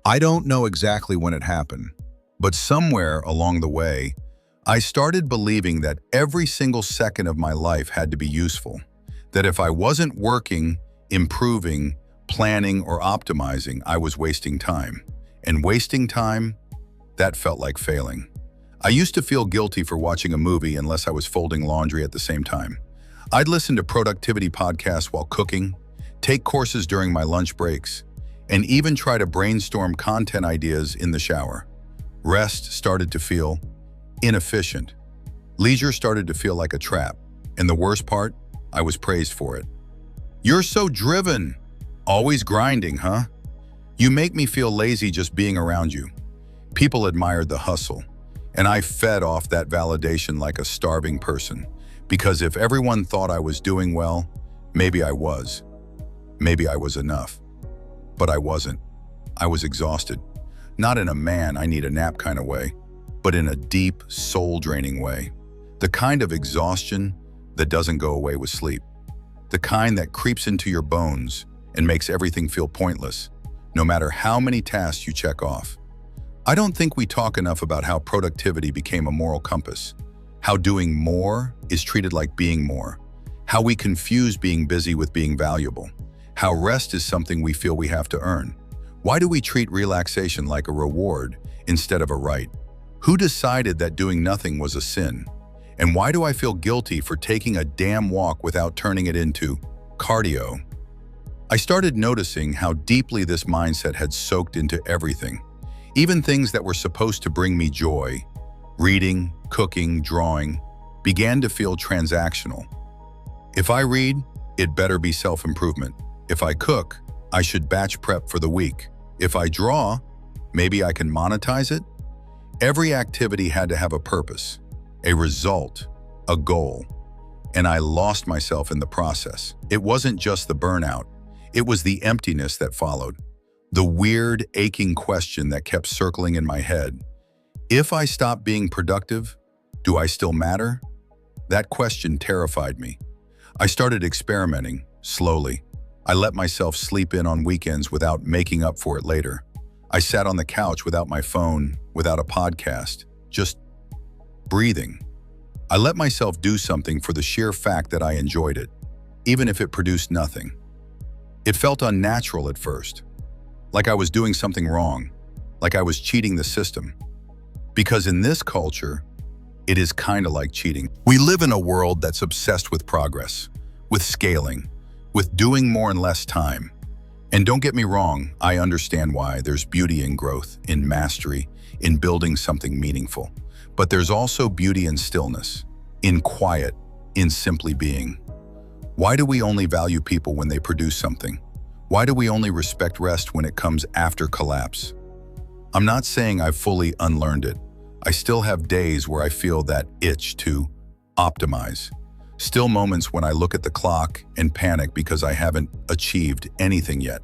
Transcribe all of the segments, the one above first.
I don't know exactly when it happened, but somewhere along the way, I started believing that every single second of my life had to be useful, that if I wasn't working, improving, planning, or optimizing, I was wasting time. And wasting time, that felt like failing. I used to feel guilty for watching a movie unless I was folding laundry at the same time. I'd listen to productivity podcasts while cooking, take courses during my lunch breaks, and even try to brainstorm content ideas in the shower. Rest started to feel inefficient. Leisure started to feel like a trap. And the worst part, I was praised for it. "You're so driven. Always grinding, huh? You make me feel lazy just being around you." People admired the hustle, and I fed off that validation like a starving person. Because if everyone thought I was doing well, maybe I was. Maybe I was enough. But I wasn't. I was exhausted. Not in a "man, I need a nap" kind of way, but in a deep, soul-draining way. The kind of exhaustion that doesn't go away with sleep. The kind that creeps into your bones and makes everything feel pointless, no matter how many tasks you check off. I don't think we talk enough about how productivity became a moral compass, how doing more is treated like being more, how we confuse being busy with being valuable, how rest is something we feel we have to earn. Why do we treat relaxation like a reward instead of a right? Who decided that doing nothing was a sin? And why do I feel guilty for taking a damn walk without turning it into cardio? I started noticing how deeply this mindset had soaked into everything. Even things that were supposed to bring me joy, reading, cooking, drawing, began to feel transactional. If I read, it better be self-improvement. If I cook, I should batch prep for the week. If I draw, maybe I can monetize it. Every activity had to have a purpose, a result, a goal. And I lost myself in the process. It wasn't just the burnout. It was the emptiness that followed. The weird, aching question that kept circling in my head. If I stop being productive, do I still matter? That question terrified me. I started experimenting, slowly. I let myself sleep in on weekends without making up for it later. I sat on the couch without my phone, without a podcast, just breathing. I let myself do something for the sheer fact that I enjoyed it, even if it produced nothing. It felt unnatural at first, like I was doing something wrong, like I was cheating the system. Because in this culture, it is kind of like cheating. We live in a world that's obsessed with progress, with scaling, with doing more in less time. And don't get me wrong, I understand why. There's beauty in growth, in mastery, in building something meaningful. But there's also beauty in stillness, in quiet, in simply being. Why do we only value people when they produce something? Why do we only respect rest when it comes after collapse? I'm not saying I've fully unlearned it. I still have days where I feel that itch to optimize. Still moments when I look at the clock and panic because I haven't achieved anything yet.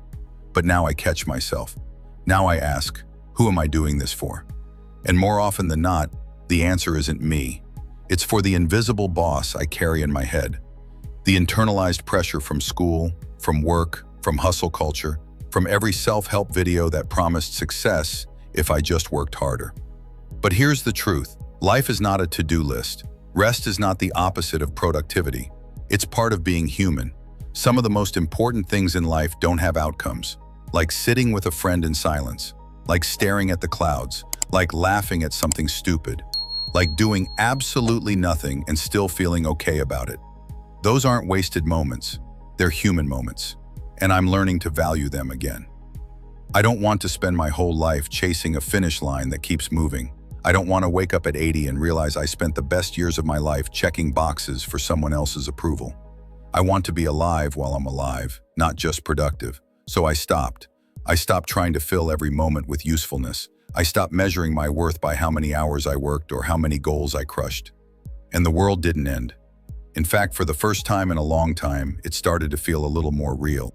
But now I catch myself. Now I ask, who am I doing this for? And more often than not, the answer isn't me. It's for the invisible boss I carry in my head. The internalized pressure from school, from work, from hustle culture, from every self-help video that promised success if I just worked harder. But here's the truth. Life is not a to-do list. Rest is not the opposite of productivity. It's part of being human. Some of the most important things in life don't have outcomes, like sitting with a friend in silence, like staring at the clouds, like laughing at something stupid, like doing absolutely nothing and still feeling okay about it. Those aren't wasted moments. They're human moments, and I'm learning to value them again. I don't want to spend my whole life chasing a finish line that keeps moving. I don't want to wake up at 80 and realize I spent the best years of my life checking boxes for someone else's approval. I want to be alive while I'm alive, not just productive. So I stopped. I stopped trying to fill every moment with usefulness. I stopped measuring my worth by how many hours I worked or how many goals I crushed. And the world didn't end. In fact, for the first time in a long time, it started to feel a little more real.